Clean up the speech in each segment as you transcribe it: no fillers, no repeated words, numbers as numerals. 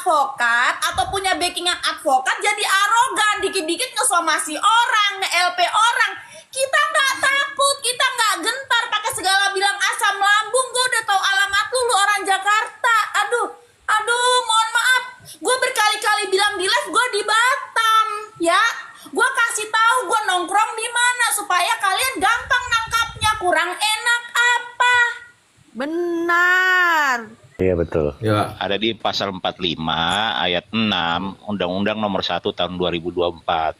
advokat atau punya backingan advokat jadi arogan, dikit-dikit ngesomasi orang, nge-LP orang. Kita nggak takut, kita nggak gentar pakai segala bilang asam lambung. Gue udah tahu alamat lu orang Jakarta. Aduh, mohon maaf. Gue berkali-kali bilang di live gue di Batam, ya. Gue kasih tahu gue nongkrong di mana supaya kalian gampang nangkapnya. Kurang enak apa? Benar. Iya betul. Ya. Ada di pasal 45 ayat 6 Undang-Undang Nomor 1 Tahun 2024.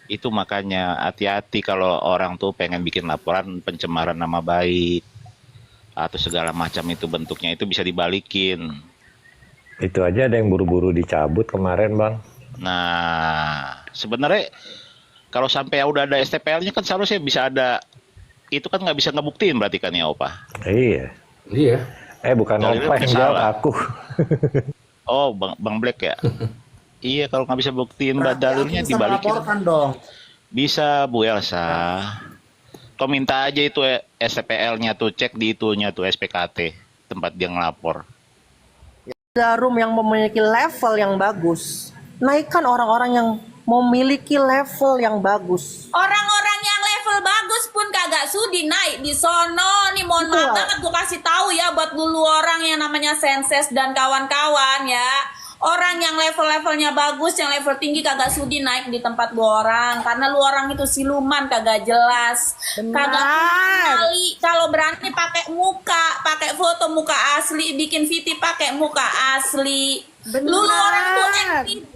Itu makanya hati-hati kalau orang tuh pengen bikin laporan pencemaran nama baik atau segala macam itu bentuknya itu bisa dibalikin. Itu aja ada yang buru-buru dicabut kemarin, Bang. Nah, sebenarnya kalau sampai udah ada STPL-nya kan seharusnya bisa ada, itu kan nggak bisa ngebuktiin berarti kan ya Opa? Iya. Iya. Bukan Dalilnya Opa yang jawab, aku. Oh, Bang Black ya? Iya, kalau nggak bisa buktiin dalilnya dibalikin. Laporkan dong. Bisa Bu Elsa. Kau minta aja itu STPL-nya tuh, cek di itunya tuh SPKT tempat dia ngelapor. Jarum yang memiliki level yang bagus. Naikkan orang-orang yang memiliki level yang bagus. Orang-orang yang level bagus pun kagak sudi naik di sono. Nih mohon maaf banget gue kasih tahu ya buat dulu orang yang namanya Senses dan kawan-kawan ya. Orang yang level-levelnya bagus, yang level tinggi kagak sudi naik di tempat lu orang. Karena lu orang itu siluman, kagak jelas. Kagak kali kalau berani pakai muka, pakai foto muka asli, bikin VT pakai muka asli. Lu orang tuh FTV,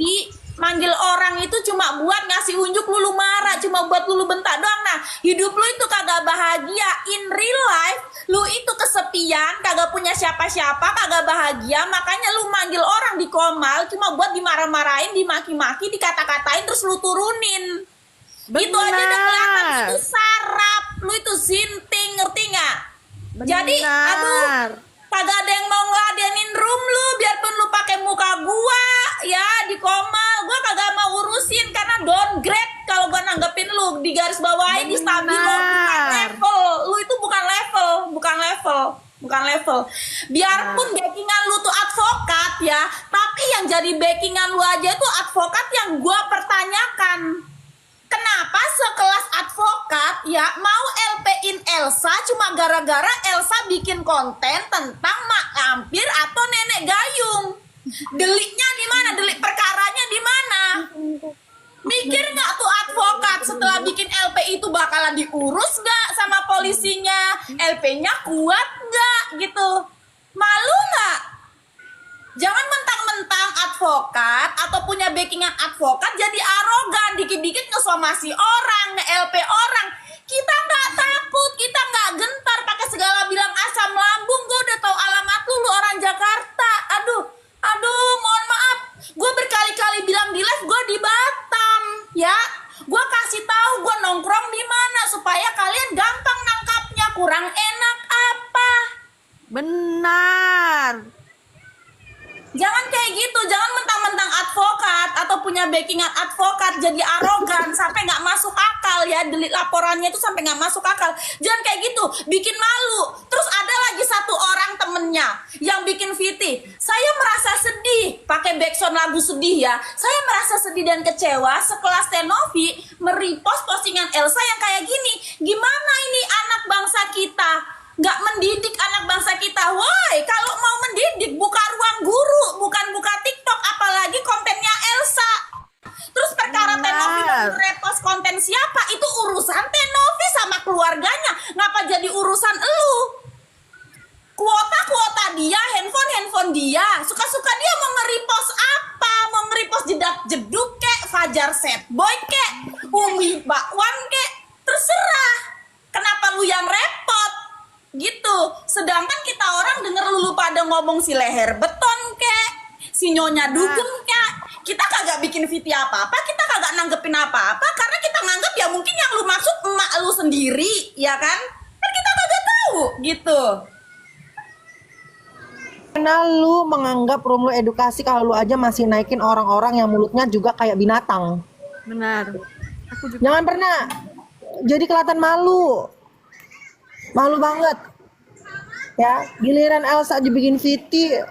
manggil orang itu cuma buat ngasih unjuk, lu marah, cuma buat lu bentak doang. Nah, hidup lu itu kagak bahagia. In real life, lu itu kesepian, kagak punya siapa-siapa, kagak bahagia. Makanya lu manggil orang di komal cuma buat dimarah-marahin, dimaki-maki, dikata-katain, terus lu turunin. Itu aja udah kelihatan itu sarap, lu itu sinting, ngerti nggak? Jadi, aduh, kagak ada yang mau ngeladenin room lu, biarpun lu pakai muka gua ya di komal, gua kagak mau urusin karena downgrade kalau gua nanggepin lu di garis bawahi di stabilo, bukan level. Lu itu bukan level. Biarpun backingan lu tuh advokat ya, tapi yang jadi backingan lu aja tuh advokat yang gua pertanyakan. Kenapa sekelas advokat ya mau LP-in Elsa cuma gara-gara Elsa bikin konten tentang mak lampir atau nenek gayung? Deliknya di mana? Delik perkaranya di mana? Mikir nggak tuh advokat setelah bikin LP itu bakalan diurus nggak sama polisinya? LP-nya kuat nggak gitu? Malu nggak? Jangan mentang-mentang advokat atau punya backingan advokat jadi arogan, dikit-dikit ngesomasi orang, nge-LP orang. Kita nggak takut, kita nggak gentar pakai segala bilang asam lambung. Gue udah tahu alamat lu orang Jakarta. Aduh, mohon maaf. Gue berkali-kali bilang di live gue di Batam, ya. Gue kasih tahu gue nongkrong di mana supaya kalian gampang nangkapnya. Kurang enak apa? Benar. Jangan kayak gitu, jangan mentang-mentang advokat atau punya backingan advokat jadi arogan sampai nggak masuk akal ya, delik laporannya itu sampai nggak masuk akal. Jangan kayak gitu, bikin malu. Terus ada lagi satu orang temennya yang bikin VT. Saya merasa sedih, pakai backsound lagu sedih ya. Saya merasa sedih dan kecewa sekelas Tenovi merepost postingan Elsa yang kayak gini. Gimana ini anak bangsa kita? Nggak mendidik anak bangsa kita. Woi, kalau mau mendidik buka ruang guru, bukan buka TikTok, apalagi kontennya Elsa. Terus perkara Tenovi mau repost konten siapa, itu urusan Tenovi sama keluarganya. Ngapa jadi urusan elu? Kuota dia, handphone dia. Suka-suka dia mau nge-repost apa? Mau nge-repost jedak jeduk kek, Fajar Setboy kek, Umi Bakwan kek. Terserah. Kenapa lu yang repot? Gitu. Sedangkan kita orang denger lu pada ngomong si leher beton kek, si nyonya dugem kek, kita kagak bikin video apa-apa, kita kagak nanggepin apa-apa karena kita nganggep ya mungkin yang lu maksud emak lu sendiri, ya kan? Kan kita kagak tahu gitu. Karena lu menganggap room lu edukasi kalau lu aja masih naikin orang-orang yang mulutnya juga kayak binatang. Benar. Aku juga. Jangan pernah jadi kelihatan malu. Malu banget. Ya, giliran Elsa dibikin VT,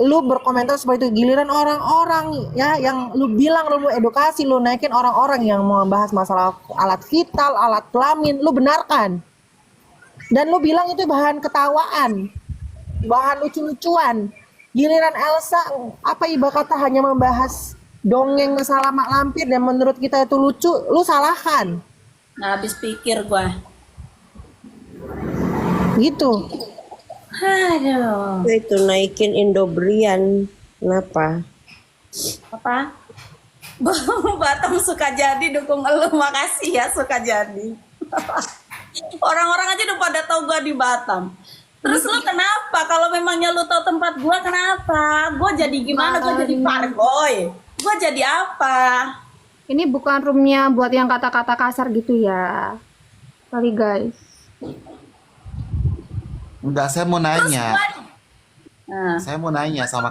lu berkomentar seperti itu, giliran orang-orang ya yang lu bilang lu mau edukasi, lu naikin orang-orang yang mau bahas masalah alat vital, alat kelamin, lu benarkan. Dan lu bilang itu bahan ketawaan, bahan lucu-lucuan. Giliran Elsa, apa ibarat kata hanya membahas dongeng masalah mak lampir dan menurut kita itu lucu, lu salahkan. Nggak habis pikir gua. Gitu. Aduh. Itu naikin Indobrian. Kenapa? Apa? Batam suka jadi dukung elu, makasih ya suka jadi. Orang-orang aja udah pada tahu gua di Batam. Terus lu kenapa? Kalau memangnya lu tahu tempat gua, kenapa? Gua jadi gimana? Gua jadi pargoy. Gua jadi apa? Ini bukan roomnya buat yang kata-kata kasar gitu ya. Kali guys. Enggak, saya mau nanya. Nah, Saya mau nanya sama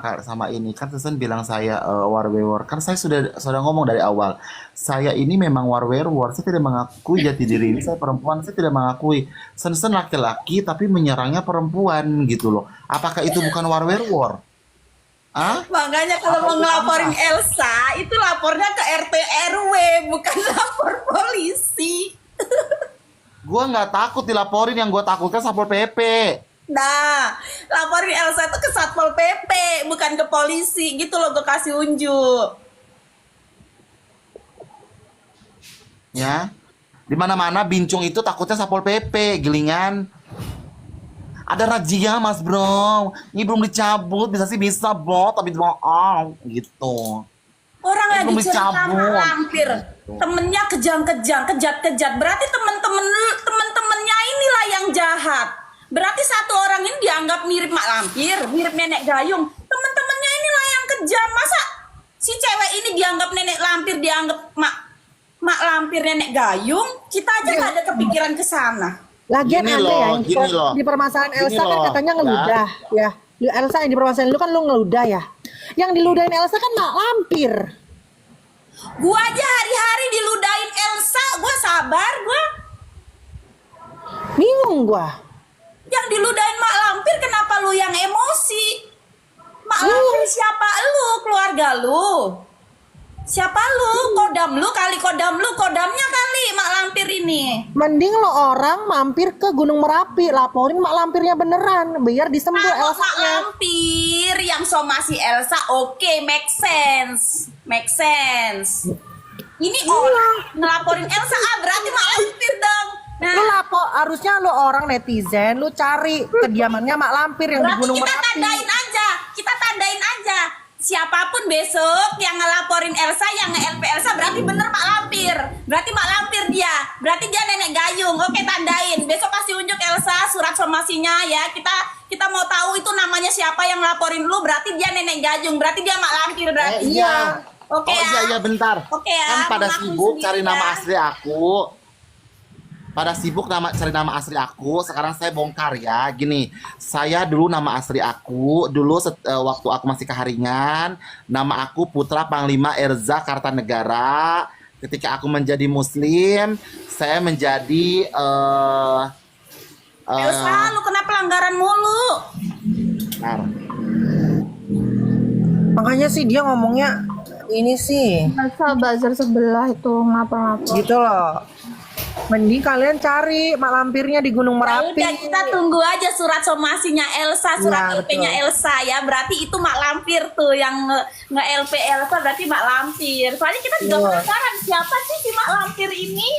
ini. Kan Susan bilang saya warweor. Kan saya sudah ngomong dari awal. Saya ini memang warweor. Saya tidak mengakui jati diri ini. Saya perempuan, saya tidak mengakui. Susan laki-laki tapi menyerangnya perempuan gitu loh. Apakah itu bukan warweor? Ah? makanya kalau mau ngelaporin Elsa, itu lapornya ke RT RW, bukan lapor polisi. Gua nggak takut dilaporin, yang gua takutkan Satpol PP. Nah, laporin Elsa itu ke Satpol PP, bukan ke polisi. Gitu loh, gue kasih unjuk. Ya. Di mana-mana bincung itu takutnya Satpol PP, gilingan. Ada razia Mas Bro. Ini belum dicabut, bisa sih bisa Bro, tapi bohong gitu. Orang lagi Belum cerita dicabut. lampir, temennya kejang-kejang, kejat-kejat. Berarti temen-temennya inilah yang jahat. Berarti satu orang ini dianggap mirip mak lampir, mirip nenek gayung. Temen-temennya inilah yang kejam. Masa si cewek ini dianggap nenek lampir, dianggap mak lampir nenek gayung? Kita aja nggak ada kepikiran ke sana. Lagian Gini ada loh, ya gini loh. di permasalahan Gini Elsa kan loh, katanya ya. ngeludah ya. Elsa yang di permasalahan lu kan lu ngeludah ya. Yang diludahin Elsa kan mak lampir. Gua aja hari-hari diludahin Elsa, gua sabar, gua. Bingung gua. Yang diludahin mak lampir, kenapa lu yang emosi? Mak lampir siapa lu? Keluarga lu? Siapa lu? Kodam lu kali, kodamnya kali mak lampir ini. Mending lo orang mampir ke Gunung Merapi, laporin mak lampirnya beneran biar disembur Kalau mak Elsanya. lampir yang somasi Elsa, oke, make sense. Ini orang ngelaporin Elsa, berarti mak lampir dong. Nah, Lu harusnya lu orang netizen, lu cari kediamannya mak lampir yang di berarti Gunung kita Merapi. tandain aja. Siapapun besok yang ngelaporin Elsa, yang nge-LP Elsa, berarti bener mak lampir. Berarti mak lampir dia. Berarti dia nenek gayung. Oke, tandain. Besok kasih unjuk Elsa surat somasinya ya. Kita mau tahu itu namanya siapa yang ngelaporin lu. Berarti dia nenek gayung. Berarti dia mak lampir. Berarti Iya. Oke Oh ya. iya bentar. Oke ya, Kan pada mengaku sibuk sendiri cari nama ya. asli aku. Pada sibuk cari nama asli aku. Sekarang saya bongkar ya. Gini, saya dulu nama asli aku dulu waktu aku masih keharingan, nama aku Putra Panglima Erza Kartanegara. Ketika aku menjadi Muslim, saya menjadi Elsa, lu kena pelanggaran mulu. bentar. Makanya sih dia ngomongnya ini sih Masa bazar sebelah itu ngapa-ngapa. gitu loh. Mending kalian cari mak lampirnya di Gunung Ya Merapi. udah, kita tunggu aja surat somasinya Elsa, surat Iya, LP-nya betul. Elsa ya. Berarti itu mak lampir tuh yang nge-LP Elsa, berarti mak lampir. Soalnya kita juga Iya. penasaran siapa sih si mak lampir ini?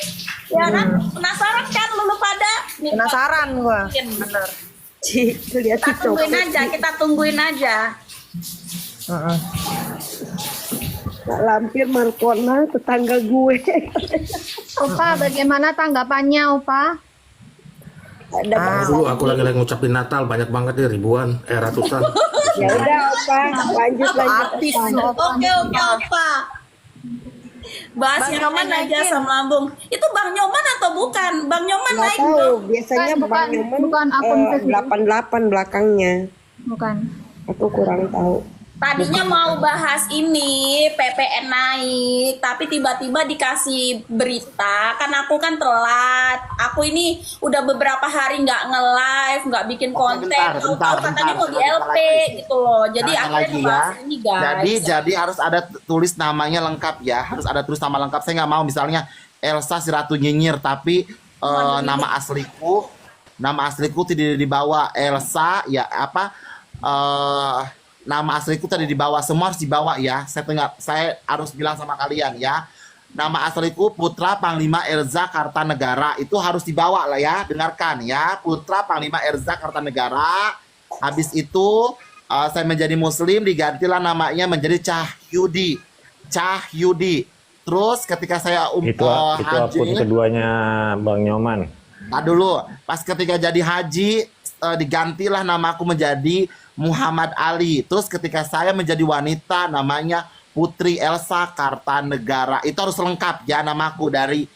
Ya kan? Penasaran kan lu pada? Nih, Penasaran gua. mungkin bener. Lihat Kita tungguin aja. Heeh. Mak lampir Markona tetangga gue. Opa, bagaimana tanggapannya, Opa? Ada Dulu aku lagi ngucapin Natal banyak banget nih ribuan, ratusan. ya udah apa? Lanjut. Artis loh. Oke. Bahas Bang yang Nyoman lain aja naikin. sama Bung. Itu Bang Nyoman atau bukan? Bang Nyoman Nggak naik tahu. dong. Biasanya Bukan, Bang Nyoman bukan akun Facebook. 88 belakangnya. Bukan. Aku kurang tahu. Tadinya mau bahas ini PPN naik, tapi tiba-tiba dikasih berita. Kan aku kan telat. Aku ini udah beberapa hari nggak nge-live, nggak bikin konten. Tahu-tahu katanya mau di LP gitu loh. Jadi Jangan akhirnya lagi bahas ini guys. Jadi harus ada tulis namanya lengkap ya. Harus ada tulis nama lengkap. Saya nggak mau misalnya Elsa si Ratu Nyinyir, tapi nama asliku tidak dibawa. Elsa ya apa? Nama asliku tadi dibawa, semua harus dibawa ya. Saya harus bilang sama kalian ya. Nama asliku Putra Panglima Erza Kartanegara, itu harus dibawa lah ya. Dengarkan ya, Putra Panglima Erza Kartanegara. Habis itu saya menjadi Muslim, digantilah namanya menjadi Cahyudi. Cahyudi. Terus ketika saya Itu akun keduanya Bang Nyoman. Nah dulu, pas ketika jadi haji digantilah namaku menjadi Muhammad Ali. Terus ketika saya menjadi wanita namanya Putri Elsa Kartanegara. Itu harus lengkap ya namaku dari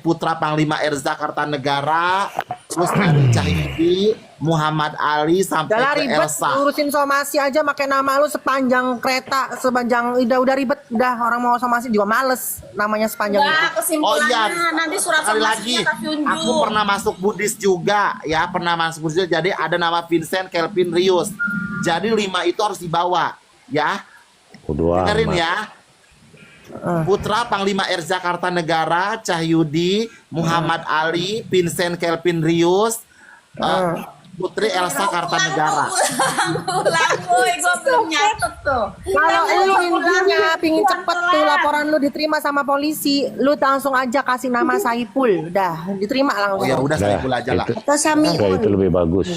Putra Panglima Erza Kartanegara, terus dari Cahyudi, Muhammad Ali sampai Udah ke ribet, Elsa. urusin somasi aja pakai nama lu sepanjang kereta, sepanjang udah ribet, udah orang mau somasi juga males namanya sepanjang itu. Enggak, kesimpulannya nanti surat sekali somasinya lagi, kasih unjuk. aku pernah masuk Buddhis juga ya, pernah masuk Buddhis juga. Jadi ada nama Vincent Kelvin Rius. Jadi 5 itu harus dibawa ya. Kedua. Dengerin ya. Putra Panglima Erza Kartanegara, Cahyudi, Muhammad Ali, Vincent Kelvin Rius, Putri Elsa Kartanegara. Ulang, gue belum nyatet tuh. Kalau lu intinya pingin cepet tuh laporan lu diterima sama polisi, lu langsung aja kasih nama Saipul, udah diterima Oh langsung. ya udah saya pula aja lah. Atau Sami. Itu lebih bagus.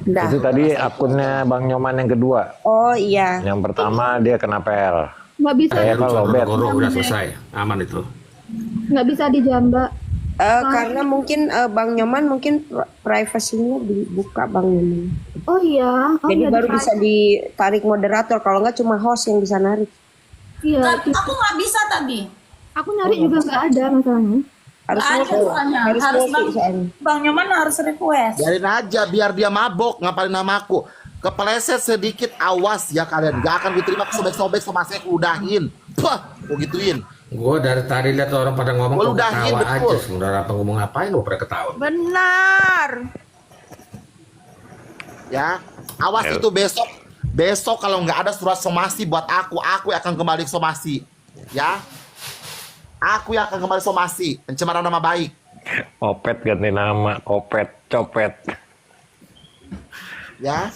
Udah. Itu tadi akunnya Bang Nyoman yang kedua. Oh iya. Yang pertama dia kena PL. Nggak bisa, Saya kan lobet. Udah selesai, aman itu. nggak bisa dijambak. Karena mungkin Bang Nyoman mungkin privasinya dibuka Bang Nyoman. Oh iya. Oh, Jadi iya, baru bisa ditarik moderator. Kalau nggak cuma host yang bisa narik. Iya. Aku nggak bisa tadi. Aku nyari juga nggak ada masalahnya. Harus Ada multi. soalnya. Harus Harus multi soalnya. Bang Nyoman harus request. Biarin aja biar dia mabok ngapalin namaku. Kepeleset sedikit, awas ya kalian. Gak akan diterima sobek-sobek sama saya udahin. Pah, gue gituin. Gue dari tadi lihat orang pada ngomong Gua kok udahin, ketawa betul. aja. Sebenarnya apa ngomong ngapain lo pada ketawa. Benar. Ya, awas itu besok kalau nggak ada surat somasi buat aku akan kembali ke somasi. Ya, aku yang akan kembali somasi, pencemaran nama baik. Opet ganti nama, Opet, Copet. Ya,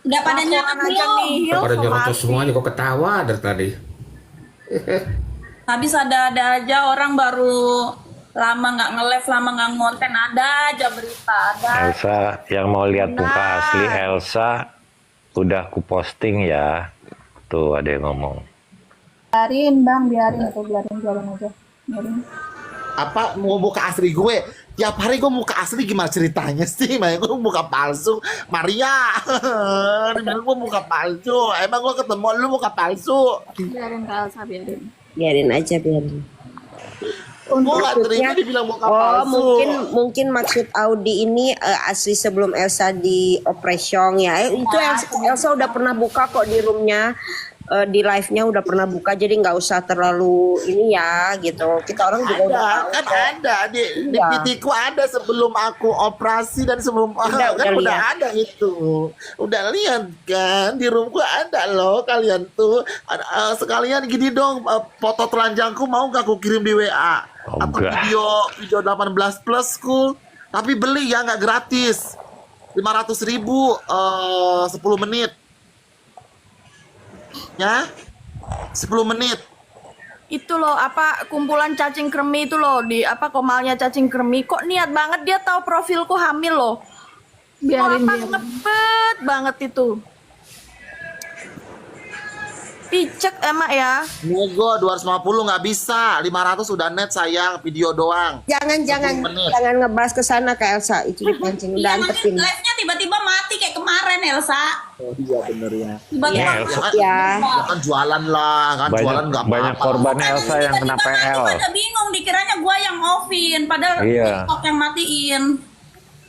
Udah pada nyatet belum? Pada nyerocos semuanya kok ketawa dari tadi. Habis ada aja orang baru lama nggak nge-live, lama nggak ngonten, ada aja berita, ada. Elsa, yang mau lihat muka asli Elsa udah ku posting ya. Tuh ada yang ngomong. Biarin bang, biarin aja. Biarin. apa mau muka asli gue? Tiap hari gue muka asli gimana ceritanya sih? Makanya gue muka palsu. Maria, dibilang gue muka palsu. Emang gue ketemu lu muka palsu? Biarin Kak Elsa, biarin. Biarin aja biarin. Gue gak terima dibilang muka palsu. mungkin maksud Audi ini asli sebelum Elsa di operation ya. Itu Elsa udah pernah buka kok di roomnya. Di live-nya udah pernah buka, jadi nggak usah terlalu ini ya gitu. Kita orang juga udah tahu kan kok. ada di Iya. PT-ku ada sebelum aku operasi dan sebelum Udah udah lihat. ada itu. Udah lihat kan di roomku ada loh kalian tuh. Sekalian gini dong, foto telanjangku mau gak aku kirim di WA? Atau Enggak. video 18 plusku, tapi beli ya nggak gratis. 500.000 10 menit. Ya, 10 menit. Itu loh apa kumpulan cacing kremi itu loh, di apa komalnya cacing kremi, kok niat banget dia tahu profilku hamil loh. Biarin Apa dia. ngebet banget itu. Picek emak ya. Nego 250 nggak bisa, 500 udah net sayang, video doang. Jangan 10 menit. ngebahas ke sana Kak Elsa, itu dipancing udah Iya, nanti antepin. live-nya tiba-tiba mati kayak kemarin Elsa. Oh iya bener ya. Tiba-tiba Ya, Ya kan, Ya. ya kan jualan lah, kan jualan nggak banyak apa-apa. korban Elsa yang kena PL. Pada bingung dikiranya gua yang offin, padahal Iya. TikTok yang matiin.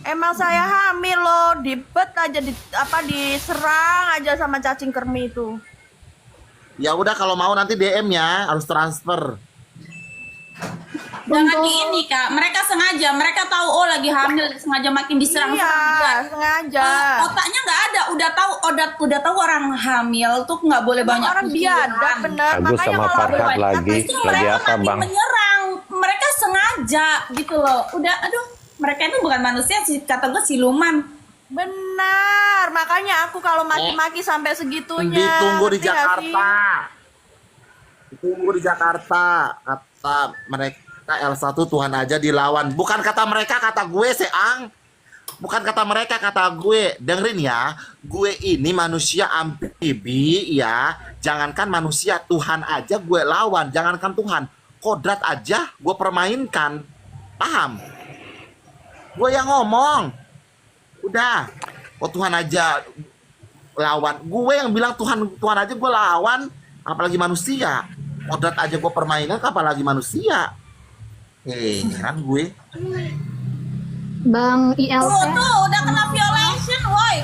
Emang saya hamil loh, dibet aja diserang aja sama cacing kremi itu. Ya udah kalau mau nanti DM ya, harus transfer. Jangan di ini Kak, mereka sengaja, mereka tahu oh lagi hamil, sengaja makin diserang. Iya, sengaja. Otaknya nggak ada, udah tahu orang hamil tuh nggak boleh banyak Orang pikiran. biadab bener. Agus Makanya sama kalau Farhat banyak lagi Itu lagi mereka apa makin bang? menyerang, mereka sengaja gitu loh. Udah, aduh, mereka itu bukan manusia sih, kata gue siluman. benar, makanya aku kalau maki-maki sampai segitunya. Ditunggu di ngerti nggak sih? Jakarta. Ditunggu di Jakarta. Kata mereka Elsa tuh Tuhan aja dilawan. Bukan kata mereka, kata gue Seang. Bukan kata mereka, kata gue. Dengerin ya, gue ini manusia amfibi ya. Jangankan manusia, Tuhan aja gue lawan. Jangankan Tuhan, kodrat aja gue permainkan. Paham? Gue yang ngomong. Udah, kok Tuhan aja lawan. Gue yang bilang Tuhan aja gue lawan, apalagi manusia. Kodrat aja gue permainan, apalagi manusia. Kan gue. Bang ILT. Tuh, udah kena violation, woi.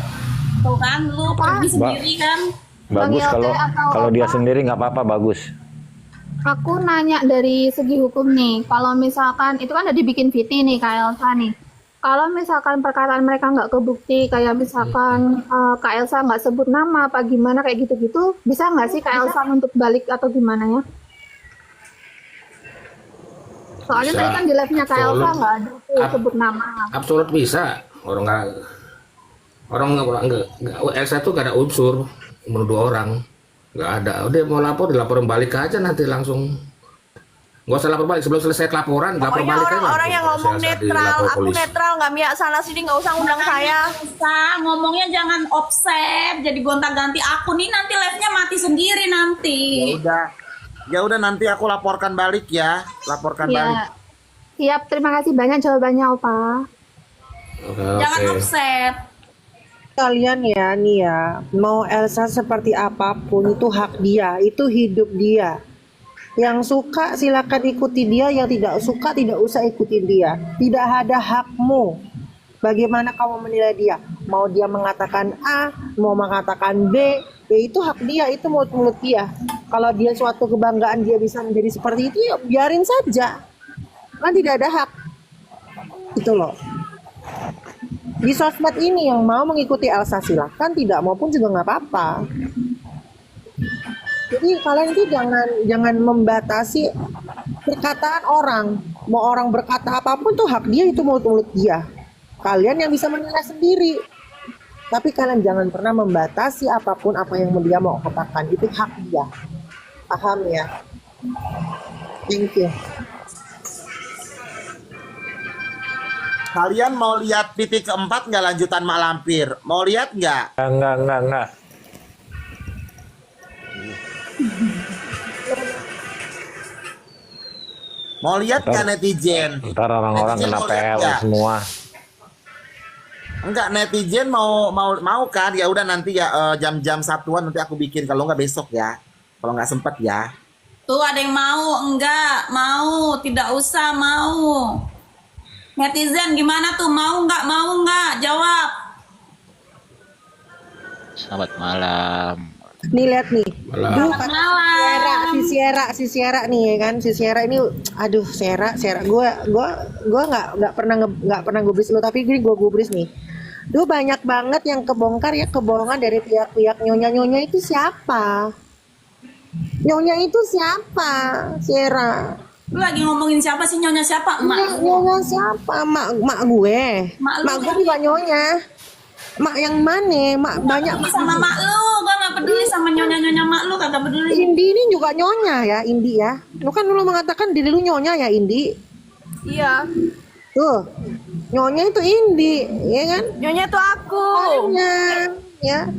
Tuh kan, lu pergi sendiri kan. Bagus Bang kalau Yote atau kalau dia apa? sendiri nggak apa-apa, bagus. Aku nanya dari segi hukum nih, kalau misalkan itu kan udah dibikin VT nih Kak Elsa nih. Kalau misalkan perkataan mereka nggak kebukti, kayak misalkan Kak Elsa nggak sebut nama apa gimana kayak gitu-gitu, bisa nggak sih Kak Elsa untuk balik atau gimana ya? Soalnya Bisa. tadi kan di live-nya Kak Elsa Absolut. nggak ada tuh sebut nama. Absolut bisa. Orang nggak Elsa tuh gak ada unsur menuduh orang, nggak ada. Udah mau lapor dilaporin balik aja nanti langsung. Nggak usah lapor balik sebelum selesai laporan, lapor Pokoknya balik aja. orang-orang yang Kalau ngomong Elsa netral, dilapor aku polisi. netral nggak miak sana sini, nggak usah undang saya. Elsa, ngomongnya jangan offset, jadi gonta-ganti aku nih nanti live-nya mati sendiri nanti. Ya udah nanti aku laporkan balik ya, laporkan balik. Iya. Siap, terima kasih banyak jawabannya Opa. Oke, Jangan oke. offset. Kalian ya nih ya, mau Elsa seperti apapun itu hak dia, itu hidup dia. Yang suka silakan ikuti dia, yang tidak suka tidak usah ikuti dia. Tidak ada hakmu. Bagaimana kamu menilai dia? Mau dia mengatakan A, mau mengatakan B, ya itu hak dia, itu mulut dia. Kalau dia suatu kebanggaan dia bisa menjadi seperti itu, ya biarin saja. Kan tidak ada hak. Itu loh. Di sosmed ini yang mau mengikuti Elsa silahkan, tidak mau pun juga nggak apa-apa. Jadi kalian itu jangan membatasi perkataan orang. Mau orang berkata apapun tuh hak dia, itu mulut dia. Kalian yang bisa menilai sendiri. Tapi kalian jangan pernah membatasi apapun apa yang dia mau katakan, itu hak dia. Paham ya? Thank you. Kalian mau lihat PT keempat nggak lanjutan Mak Lampir? Mau lihat nggak? Enggak. Mau lihat nggak netizen? Ntar orang-orang Netizen kena mau lihat PL nggak? semua. Enggak, netizen mau kan? Ya udah nanti ya jam-jam satuan nanti aku bikin, kalau nggak besok ya. Kalau nggak sempet ya. Tuh ada yang mau, enggak, mau, tidak usah, mau. Netizen gimana tuh, mau nggak, jawab. Selamat malam. Nih lihat nih. Duh, Selamat malam. si Sierra nih ya kan, si Sierra ini, aduh Sierra, gue nggak pernah gubris lu, tapi gini gue gubris nih. Duh banyak banget yang kebongkar ya, kebohongan dari pihak-pihak nyonya itu siapa? Nyonya itu siapa? Sierra. Lu lagi ngomongin siapa sih, nyonya siapa? Emak. Nyonya siapa? Mak gue. Mak lu Mak gue juga nyonya. Mak yang mana? Mak banyak. Peduli sama mak lu, gua nggak peduli sama nyonya-nyonya mak lu, kagak peduli. Indi ini juga nyonya ya, Indi ya. Lu kan dulu mengatakan diri lu nyonya ya, Indi. Iya, Tuh, nyonya itu Indi, ya kan? nyonya tuh aku. Nyonya, ya.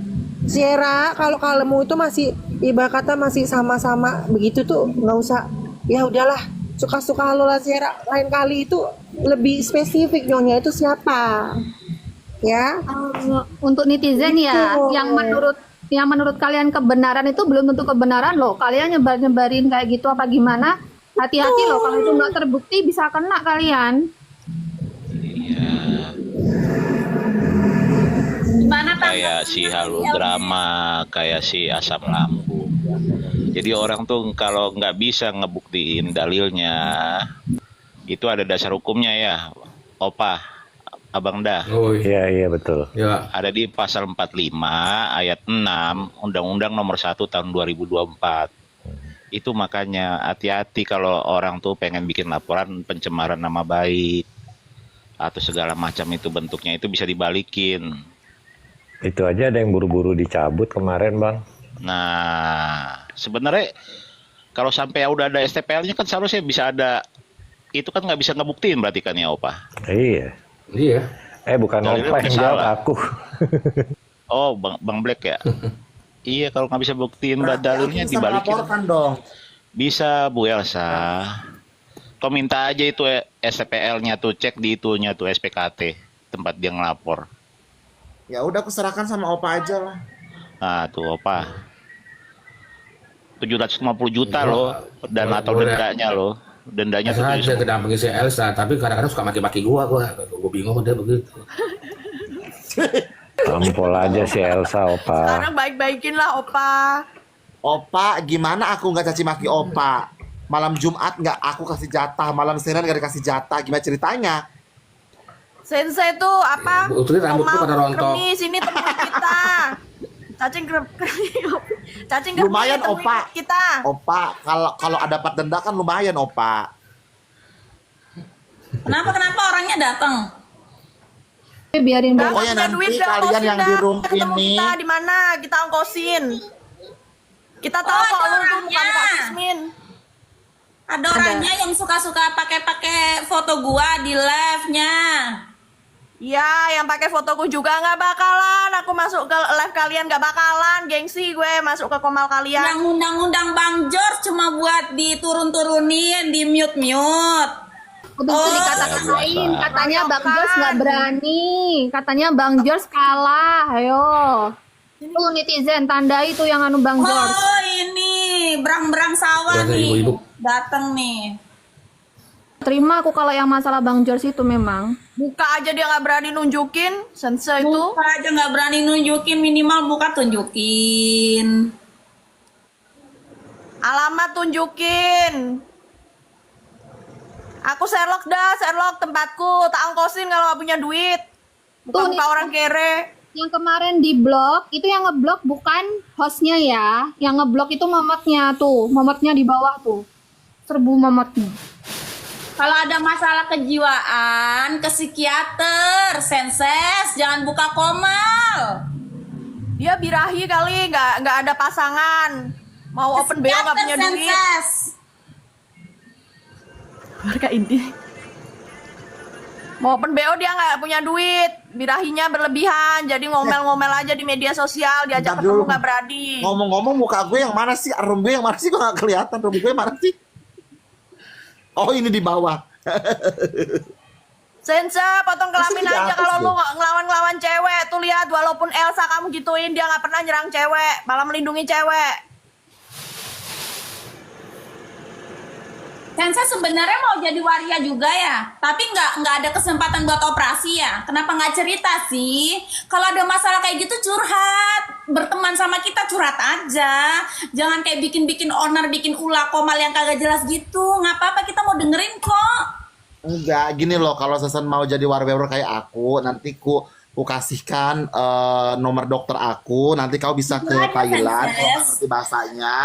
Sierra, kalau kamu itu masih ibarat kata masih sama-sama begitu tuh nggak usah, ya udahlah, suka-suka lo lah Sierra. Lain kali itu lebih spesifik nyonya itu siapa ya. Untuk netizen ya, Gitu. yang menurut kalian kebenaran itu belum tentu kebenaran loh. Kalian nyebarin kayak gitu apa gimana? Hati-hati loh, kalau itu nggak terbukti bisa kena kalian. Gimana Tang? Kayak si halodrama, kayak si asam lambung. Jadi orang tuh kalau nggak bisa ngebuktiin dalilnya, itu ada dasar hukumnya ya, Opa, Abang Dah. Oh iya. Iya, iya betul. Ya. Ada di pasal 45 ayat 6 Undang-Undang Nomor 1 Tahun 2024. Itu makanya hati-hati kalau orang tuh pengen bikin laporan pencemaran nama baik atau segala macam itu bentuknya itu bisa dibalikin. Itu aja ada yang buru-buru dicabut kemarin, Bang. Nah, sebenarnya kalau sampai udah ada STPL-nya kan seharusnya bisa ada, itu kan nggak bisa ngebuktiin berarti kan ya Opa? Iya. Iya. Bukan Dalilnya Opa yang salah. jawab, aku. Oh, Bang Black ya? Iya, kalau nggak bisa buktiin dalilnya Bisa dibalikin. melaporkan dong. Bisa Bu Elsa. Kau minta aja itu STPL-nya tuh, cek di itunya tuh SPKT tempat dia ngelapor. Ya udah aku serahkan sama Opa aja lah. Nah, tuh Opa. 750 juta loh dan atau Boleh. dendanya loh. Dendanya tuh Saya aja kedampingi si Elsa, tapi kadang-kadang suka maki-maki gua bingung dia begitu. Tampol aja si Elsa, Opa. Sekarang baik-baikin lah Opa. Opa, gimana aku nggak caci maki Opa? Malam Jumat nggak aku kasih jatah, malam Senin nggak dikasih jatah, gimana ceritanya? Sensei tuh apa? Itu rambut tuh pada rontok. Kremi, sini teman kita. Cacing kremi. Cacing kremi. Lumayan, temen Opa. Kita. Opa, kalau ada dapat denda kan lumayan Opa. Kenapa orangnya datang? Biarin Dah, Pokoknya punya nanti duit, dah, kalian ongkosin yang dah. di room Ketemu ini- kita di mana? Kita ongkosin. Kita tahu Oh, kok ada lu tuh orangnya. bukan Kak Ismin. Ada orangnya yang suka-suka pakai foto gua di live-nya. Iya, yang pakai fotoku juga nggak bakalan. Aku masuk ke live kalian nggak bakalan. Gengsi gue masuk ke komal kalian. Yang undang-undang Bang George cuma buat diturun-turunin, di mute-mute. Betul Oh, dikata-katain, biasa. katanya Bang Kan. George nggak berani, katanya Bang George kalah, ayo. Tuh netizen tandai tuh yang anu Bang George. Oh ini berang-berang sawah Biasa nih, ibu-ibu. dateng nih. Terima aku kalau yang masalah Bang George itu memang. Buka aja dia nggak berani nunjukin. Sensei itu. Buka aja nggak berani nunjukin, minimal buka tunjukin. Alamat tunjukin. Aku Sherlock dah, Sherlock tempatku. Tak ongkosin kalau nggak punya duit. Tuh, Bukan orang kere. Yang kemarin di blok itu yang ngeblok bukan hostnya ya, yang ngeblok itu momotnya tuh, momotnya di bawah tuh, serbu momotnya. Kalau ada masalah kejiwaan, ke psikiater, senses, jangan buka komal. Dia birahi kali, nggak ada pasangan. Mau open BO nggak punya duit. senses. Warga ini. Mau open BO dia nggak punya duit. Birahinya berlebihan, jadi ngomel-ngomel aja di media sosial. Diajak Bentar ketemu dulu. nggak berani. Ngomong-ngomong muka gue yang mana sih? Rum gue yang mana sih? Kok nggak kelihatan? Rum gue mana sih? Oh ini di bawah. Sense, potong kelamin Masih di aja atas kalau lu deh. ngelawan-ngelawan cewek. Tuh lihat, walaupun Elsa kamu gituin, dia nggak pernah nyerang cewek, malah melindungi cewek. Senses sebenarnya mau jadi waria juga ya, tapi nggak ada kesempatan buat operasi ya. Kenapa nggak cerita sih? Kalau ada masalah kayak gitu curhat, berteman sama kita curhat aja. Jangan kayak bikin onar, bikin ulah komal yang kagak jelas gitu. Nggak apa-apa, kita mau dengerin kok. Enggak, gini loh, kalau Sesan mau jadi warrior kayak aku, nanti ku kasihkan nomor dokter aku, nanti kau bisa ke Gimana, Thailand, Senses? kalau ngerti bahasanya.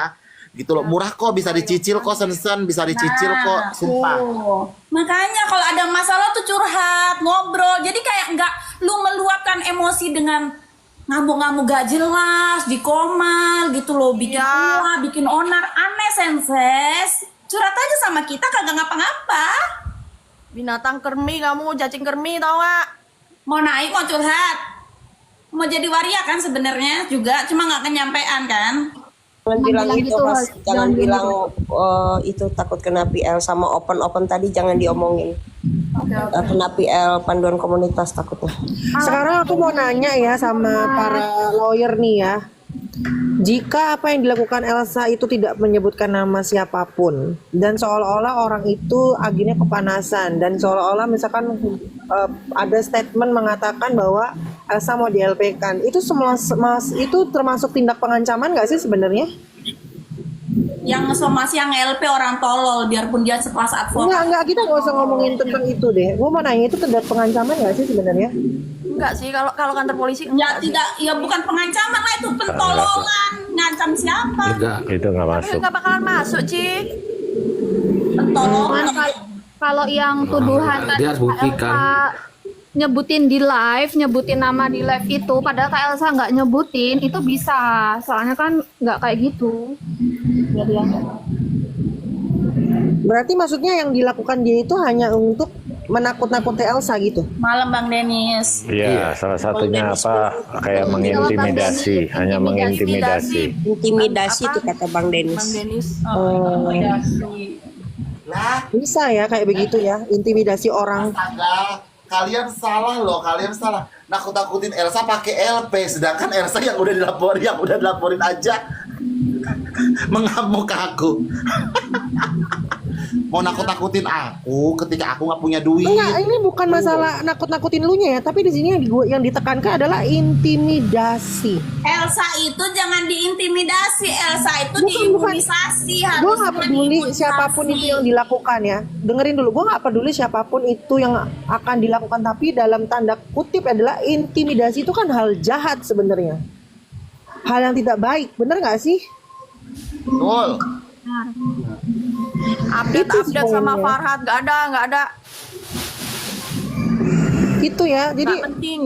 Gitu loh, murah kok, bisa dicicil kok, Sen, bisa dicicil kok, sumpah. Tuh. Makanya kalau ada masalah tuh curhat, ngobrol. Jadi kayak nggak lu meluapkan emosi dengan ngamuk-ngamuk gak jelas, di komal gitu loh, bikin Iya. ulah, bikin onar, aneh senses. Curhat aja sama kita kagak ngapa-ngapa. Binatang kermi kamu, cacing kermi tau gak? Mau naik mau curhat. Mau jadi waria kan sebenarnya juga, cuma nggak kenyampean kan. Jangan bilang itu gitu, Mas, jangan bilang gitu. itu takut kena PL sama open tadi jangan diomongin. Kena PL panduan komunitas takutnya. Sekarang aku mau nanya ya sama para lawyer nih ya. Jika apa yang dilakukan Elsa itu tidak menyebutkan nama siapapun dan seolah-olah orang itu akhirnya kepanasan dan seolah-olah misalkan ada statement mengatakan bahwa Elsa mau di-LP-kan, itu semua itu termasuk tindak pengancaman nggak sih sebenarnya? Yang somasi yang LP orang tolol, biarpun dia sekelas advokat. Enggak, kita nggak usah ngomongin tentang itu deh. Gue mau nanya itu tindak pengancaman nggak sih sebenarnya? Enggak sih, kalau kantor polisi Ya enggak sih. tidak, ya bukan pengancaman lah, itu pentololan. Ngancam siapa? Enggak. Itu nggak Tapi masuk. enggak bakalan masuk, Ci. Pentololan. Kalau yang tuduhan Dia tadi harus buktikan. Kak Elsa nyebutin di live, nyebutin nama di live itu, padahal Kak Elsa nggak nyebutin, itu bisa. Soalnya kan nggak kayak gitu. Jadi yang Berarti maksudnya yang dilakukan dia itu hanya untuk menakut-nakuti Elsa gitu? Malam Bang Denis. Iya, salah satunya apa? Kayak mengintimidasi, hanya mengintimidasi. Intimidasi Apa? itu kata Bang Bang Denis. Denis. Lah, Bisa ya kayak begitu ya, intimidasi orang. astaga, kalian salah loh, kalian salah. Nakut-nakutin Elsa pakai LP, sedangkan Elsa yang udah dilaporin aja mengamuk ke aku. Mau nakut-nakutin aku ketika aku nggak punya duit. Enggak, ini bukan masalah nakut-nakutin lu nya ya, tapi di sini yang ditekankan adalah intimidasi. Elsa itu jangan diintimidasi, Elsa itu Bukan. diimunisasi. Gue nggak peduli siapapun itu yang dilakukan ya. Dengerin dulu, gue nggak peduli siapapun itu yang akan dilakukan, tapi dalam tanda kutip adalah intimidasi itu kan hal jahat sebenarnya. Hal yang tidak baik, bener nggak sih? Betul. Update sama sebenarnya. Farhad nggak ada. Itu ya, jadi Nggak penting.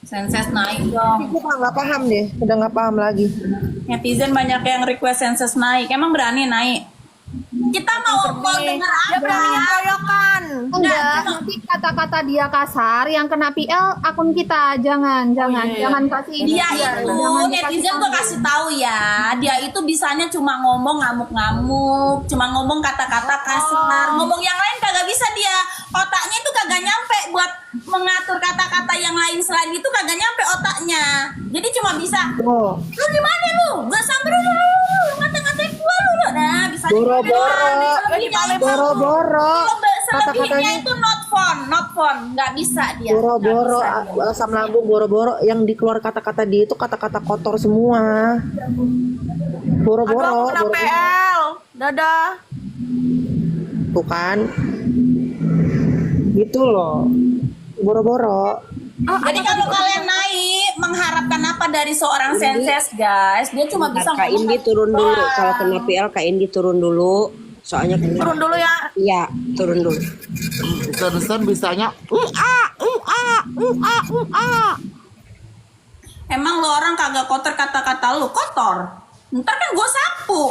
Senses naik dong. gue nggak paham deh, udah nggak paham lagi. Netizen banyak yang request senses naik. Emang berani naik? Kita mau dengar Dia berani apa? ngeroyokan. enggak, nanti kata-kata dia kasar yang kena PL akun kita. Jangan kasih Dia jangan itu dikasih netizen gue tahu. kasih tahu ya, dia itu bisanya cuma ngomong ngamuk-ngamuk, cuma ngomong kata-kata kasar, ngomong yang lain kagak bisa dia. Otaknya itu kagak nyampe buat mengatur kata-kata yang lain selain itu, kagak nyampe otaknya. Jadi cuma bisa, Oh, lu di mana lu? Gua samperin lu, ngata-ngatain gua lu. Nah, bisa boro-boro, selebihnya kata-katanya itu not phone, nggak bisa dia. boro-boro, Nggak bisa dia. asam lambung boro-boro, yang dikeluar kata-kata dia itu kata-kata kotor semua. Aduh, Boro-boro, aku kena boro-boro. PL. Dadah. Tuh kan, gitu loh, boro-boro. Jadi kalau kalian naik mengharapkan apa dari seorang senses guys, dia cuma bisa Kak Indi turun dulu. Kalau kena PL Kak Indi turun dulu. Soalnya Turun dulu ya. Iya, turun dulu. Sen bisanya Emang lo orang kagak kotor kata-kata lu kotor. Ntar kan gue sapu.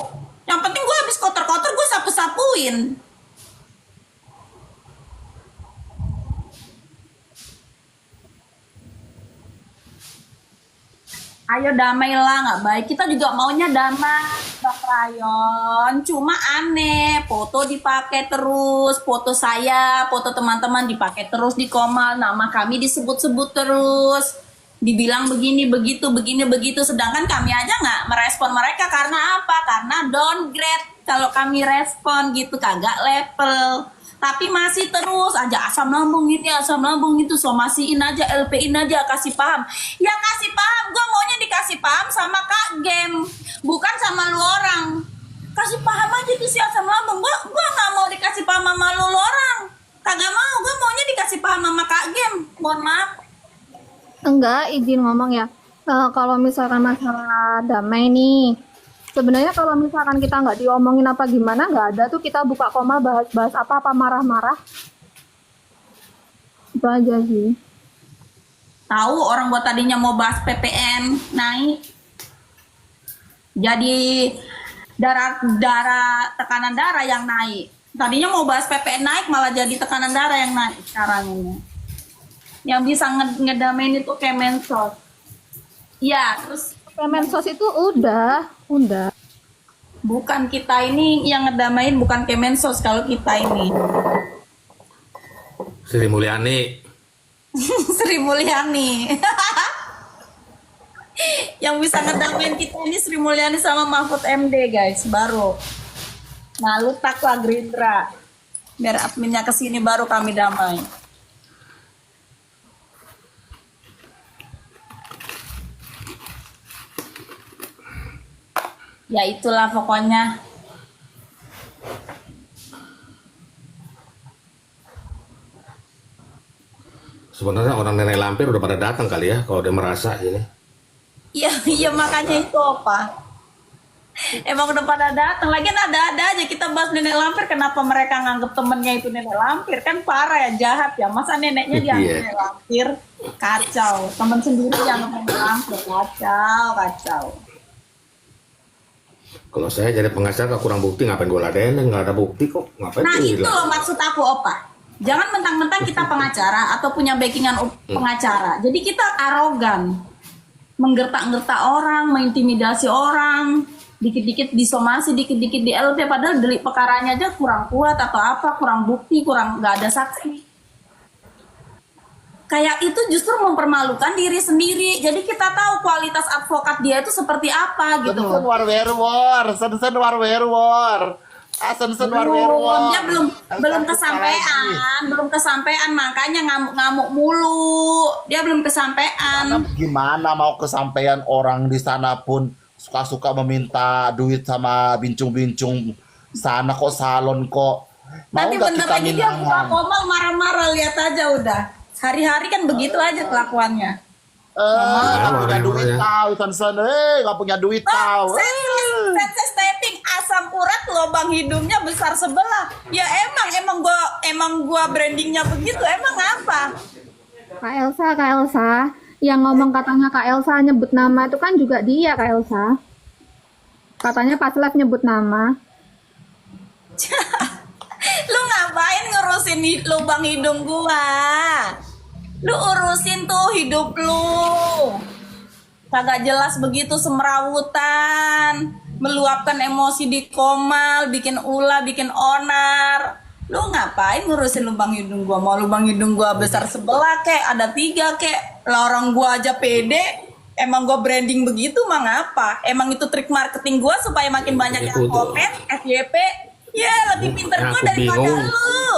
Yang penting gue habis kotor-kotor gue sapu-sapuin. Ayo damailah, nggak baik. Kita juga maunya damai, Bang Rayon. Cuma aneh, foto dipakai terus, foto saya, foto teman-teman dipakai terus di Komal, nama kami disebut-sebut terus. Dibilang begini, begitu. Sedangkan kami aja nggak merespon mereka karena apa? Karena downgrade. Kalau kami respon gitu kagak level. Tapi masih terus aja asam lambung itu, somasiin aja, LP-in aja, kasih paham. Ya kasih paham, gue maunya dikasih paham sama Kak Game, bukan sama lu orang. Kasih paham aja tuh si asam lambung, gue gak mau dikasih paham sama lu orang. Kagak mau, gue maunya dikasih paham sama Kak Game, mohon maaf. Enggak, izin ngomong ya. Kalau misalkan masalah damai nih, sebenarnya kalau misalkan kita nggak diomongin apa gimana, nggak ada tuh kita buka Komal bahas-bahas apa marah-marah. Itu aja sih. Tahu orang gua tadinya mau bahas PPN naik, jadi tekanan darah yang naik. Tadinya mau bahas PPN naik malah jadi tekanan darah yang naik sekarang ini. Yang bisa ngedamain itu Kemensos. Iya, terus Kemensos itu udah Udah. Bukan kita ini yang ngedamain, bukan Kemensos kalau kita ini. Sri Mulyani. Sri Mulyani. Yang bisa ngedamain kita ini Sri Mulyani sama Mahfud MD guys, baru. Nah lu taklah Gerindra. Biar adminnya kesini baru kami damai. Ya itulah pokoknya. Sebenarnya orang nenek lampir udah pada datang kali ya kalau dia merasa ini. Iya makanya itu apa? Emang udah pada datang. Lagian ada aja kita bahas nenek lampir. Kenapa mereka nganggep temennya itu nenek lampir? Kan parah ya, jahat ya. Masa neneknya dianggap Iya. nenek lampir? Kacau. Temen sendiri dianggap nenek lampir. Kacau. Kalau saya jadi pengacara kurang bukti, ngapain gue ladenin? Nggak ada bukti kok. Ngapain Nah itu diladenin? loh maksud aku Opa. Jangan mentang-mentang kita pengacara atau punya backingan pengacara. Jadi kita arogan. Menggertak-gertak orang, mengintimidasi orang. Dikit-dikit disomasi, dikit-dikit di LP. Padahal delik perkaranya aja kurang kuat atau apa. Kurang bukti, nggak ada saksi. Kayak itu justru mempermalukan diri sendiri. Jadi kita tahu kualitas advokat dia itu seperti apa gitu. Sensen war werewar, sensen war werewar. Sensen war werewar. Dia belum kesampaian, makanya ngamuk-ngamuk mulu. Dia belum kesampaian. Gimana mau kesampaian orang di sana pun suka-suka meminta duit sama bincung-bincung sana kok salon kok. Mau Nanti nggak bentar kita lagi dia buka minangan? komal marah-marah, lihat aja udah. Hari-hari kan begitu aja kelakuannya. Nggak punya marah-marah duit ya. tahu Sensen, nggak punya duit tahu. Senses taping asam urat lubang hidungnya besar sebelah. Ya emang gua brandingnya begitu. Emang apa? Kak Elsa, yang ngomong katanya Kak Elsa nyebut nama itu kan juga dia, Kak Elsa. Katanya pas live nyebut nama. Lu ngapain ngurusin lubang hidung gua? Lu urusin tuh hidup lu. Kagak jelas begitu semerawutan, meluapkan emosi di komal, bikin ulah, bikin onar. Lu ngapain ngurusin lubang hidung gua? Mau lubang hidung gua besar sebelah kek, ada 3 kek. Lah orang gua aja pede. Emang gua branding begitu mah ngapa? Emang itu trik marketing gua supaya makin banyak yang Itu tuh. komen, FYP. Ya lebih pinter Yang gua aku daripada bingung. lu.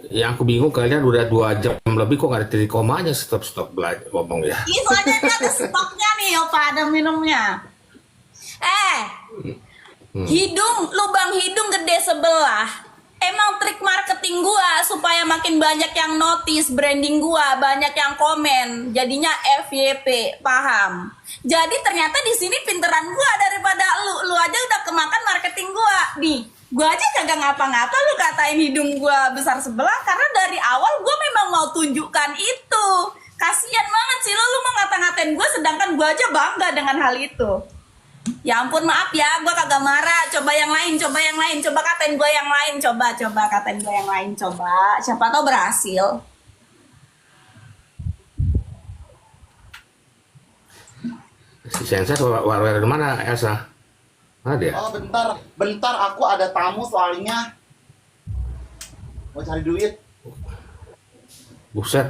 Yang aku bingung kalian udah 2 jam lebih kok nggak ada titik komanya, stop belajar ngomong ya. Ih, soalnya dia ada stoknya nih, Opa, ada minumnya. Lubang hidung gede sebelah. Emang trik marketing gua supaya makin banyak yang notice branding gua, banyak yang komen, jadinya FYP, paham? Jadi ternyata di sini pinteran gua daripada lu. Lu aja udah kemakan marketing gua. Nih, gua aja kagak ngapa-ngapa lu katain hidung gua besar sebelah karena dari awal gua memang mau tunjukkan itu. Kasian banget sih lu mau ngata-ngatain gua sedangkan gua aja bangga dengan hal itu. Ya ampun maaf ya, gua kagak marah. Coba yang lain. Coba katain gua yang lain. Coba katain gua yang lain. Coba. Siapa tahu berhasil. Si Senses war di mana Elsa? Mana dia? Oh bentar aku ada tamu soalnya. Mau cari duit. Buset.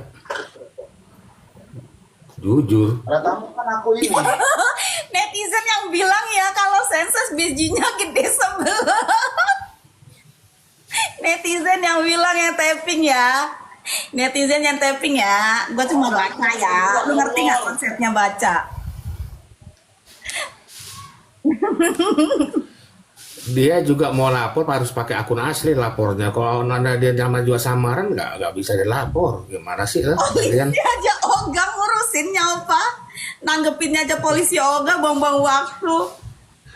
Jujur. Ada tamu kan aku ini. Netizen yang bilang ya kalau sensus bijinya gede sebelah. Netizen yang bilang yang tapping ya. Netizen yang tapping ya. Gue cuma baca ya. Lu ngerti nggak konsepnya baca? Dia juga mau lapor harus pakai akun asli lapornya. Kalau ada dia nama jual samaran nggak bisa dilapor. Gimana sih lah? Kalian Dia aja ogah ngurusinnya apa? Nanggepinnya aja polisi ogah buang-buang waktu.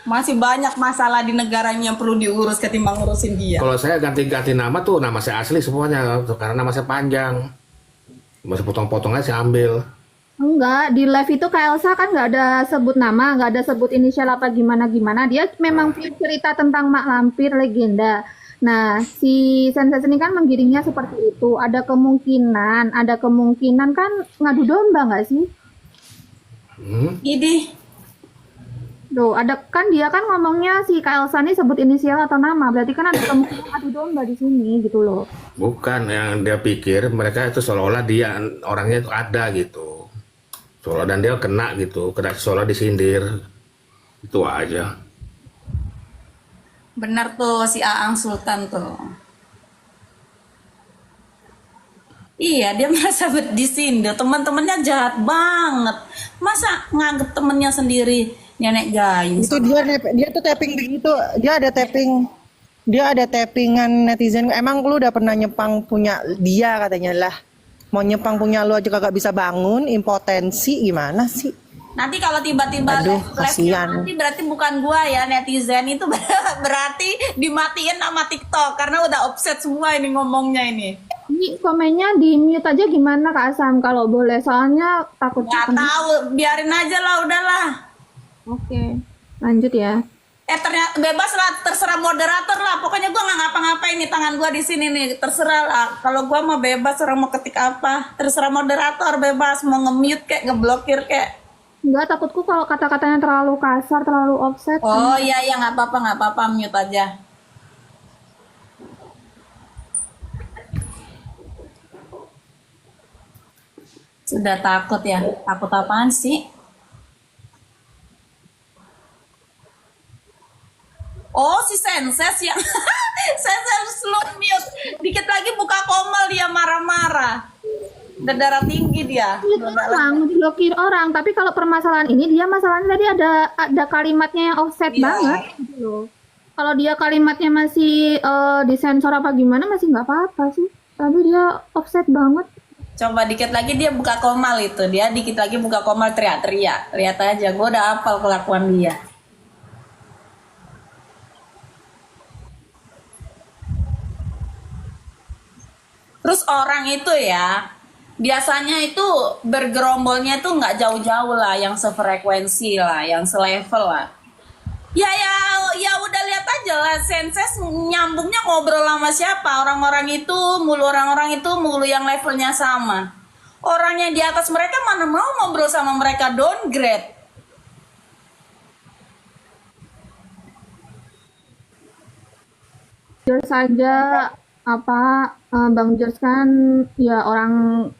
Masih banyak masalah di negaranya yang perlu diurus ketimbang ngurusin dia. kalau saya ganti-ganti nama tuh nama saya asli semuanya karena nama saya panjang. Masih potong-potong aja saya ambil. Enggak, di live itu Kak Elsa kan nggak ada sebut nama, nggak ada sebut inisial apa gimana-gimana. Dia memang cerita tentang Mak Lampir legenda. Nah, si Senses ini kan menggiringnya seperti itu. Ada kemungkinan kan ngadu domba nggak sih? Ini Loh, ada kan dia kan ngomongnya si Kak Elsa nih sebut inisial atau nama, berarti kan ada kemungkinan adu domba di sini gitu loh. Bukan, yang dia pikir mereka itu seolah-olah dia orangnya itu ada gitu. Seolah dan dia kena gitu, kena seolah disindir. Itu aja. Bener tuh si Aang Sultan tuh. Iya, dia merasa disindir. Teman-temannya jahat banget. Masa nganggep temennya sendiri nenek gayung? Itu dia tuh tapping begitu, dia ada tappingan netizen. Emang lu udah pernah nyepang punya dia katanya lah. Mau nyepang punya lu aja kagak bisa bangun, impotensi gimana sih? Nanti kalau tiba-tiba Aduh, live kasihan. nanti berarti bukan gua ya netizen itu berarti dimatiin sama TikTok karena udah offset semua ini ngomongnya ini. Ini komennya di mute aja gimana Kak Asam kalau boleh, soalnya takut Nggak tahu, biarin aja lah udahlah. Oke, lanjut ya. Ternyata bebas lah, terserah moderator lah. Pokoknya gua nggak ngapa-ngapain nih, tangan gua di sini nih, terserah lah. Kalau gua mau bebas, orang mau ketik apa, terserah moderator bebas, mau nge-mute kayak ngeblokir kayak. Enggak, takutku kalau kata-katanya terlalu kasar, terlalu offset. Oh iya iya nggak apa-apa mute aja. Sudah takut ya? Takut apaan sih? Oh si Senses yang Senses slow mute. Dikit lagi buka komal dia marah-marah. Udah darah tinggi dia. Orang diblokir orang, tapi kalau permasalahan ini dia masalahnya tadi ada kalimatnya yang offset Iya. banget gitu loh. Kalau dia kalimatnya masih disensor apa gimana masih nggak apa-apa sih. Tapi dia offset banget. Coba dikit lagi dia buka komal itu. Dia dikit lagi buka komal teriak-teriak. Lihat aja, gue udah hafal kelakuan dia. Terus orang itu ya, biasanya itu bergerombolnya tuh nggak jauh-jauh lah, yang sefrekuensi lah, yang selevel lah. Ya udah lihat aja lah, Senses nyambungnya ngobrol sama siapa, orang-orang itu mulu yang levelnya sama. Orang yang di atas mereka mana mau ngobrol sama mereka, downgrade. George saja Bang George kan ya orang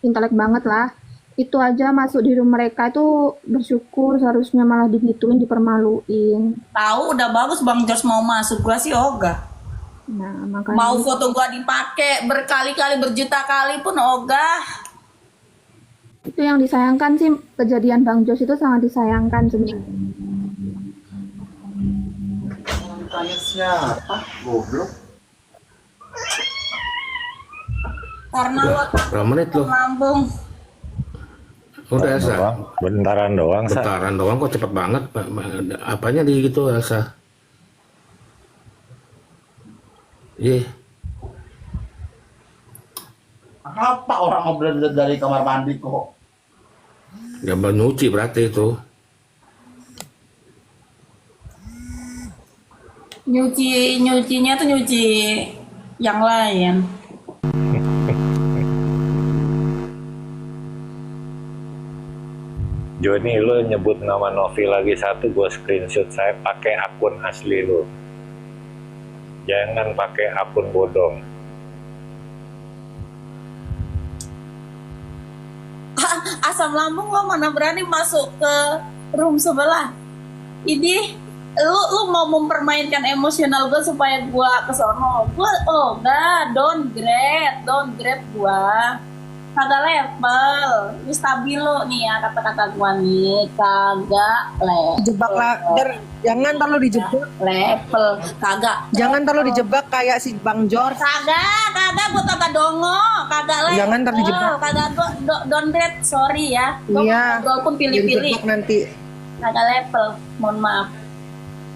intelek banget lah. Itu aja masuk di room mereka itu bersyukur, seharusnya malah digituin, dipermaluin. Tahu udah bagus Bang George mau masuk, gua sih ogah. Nah, makanya Mau foto gua dipakai berkali-kali berjuta kali pun ogah. itu yang disayangkan sih, kejadian Bang George itu sangat disayangkan sebenarnya. Tanya siapa? Goblok. Karena lo Berapa menit loh? lambung. Udah Elsa. Bentaran doang, Sa. Bentaran doang kok cepet banget. Apanya di gitu Elsa? Iya. Apa orang ngobrol dari kamar mandi kok? Ya nyuci berarti itu. Nyucinya tuh nyuci yang lain. Joni, lo nyebut nama Novi lagi satu, gue screenshot. Saya pakai akun asli lo. Jangan pakai akun bodong. Asam lambung lo mana berani masuk ke room sebelah. Ini lu mau mempermainkan emosional gue supaya gue kesono. Gue downgrade gue. Kagak level. Ini stabilo nih ya kata-kata gue nih. Kagak level. Jebak lah, jangan terlalu dijebak. Level. Kagak. Jangan terlalu dijebak kayak si Bang George. Kagak gue kagak dongo. Kagak level. Jangan ntar dijebak. Kagak downgrade. Sorry ya. Gue Iya, ngobrol pun pilih-pilih. dijebak nanti. Kagak level. Mohon maaf.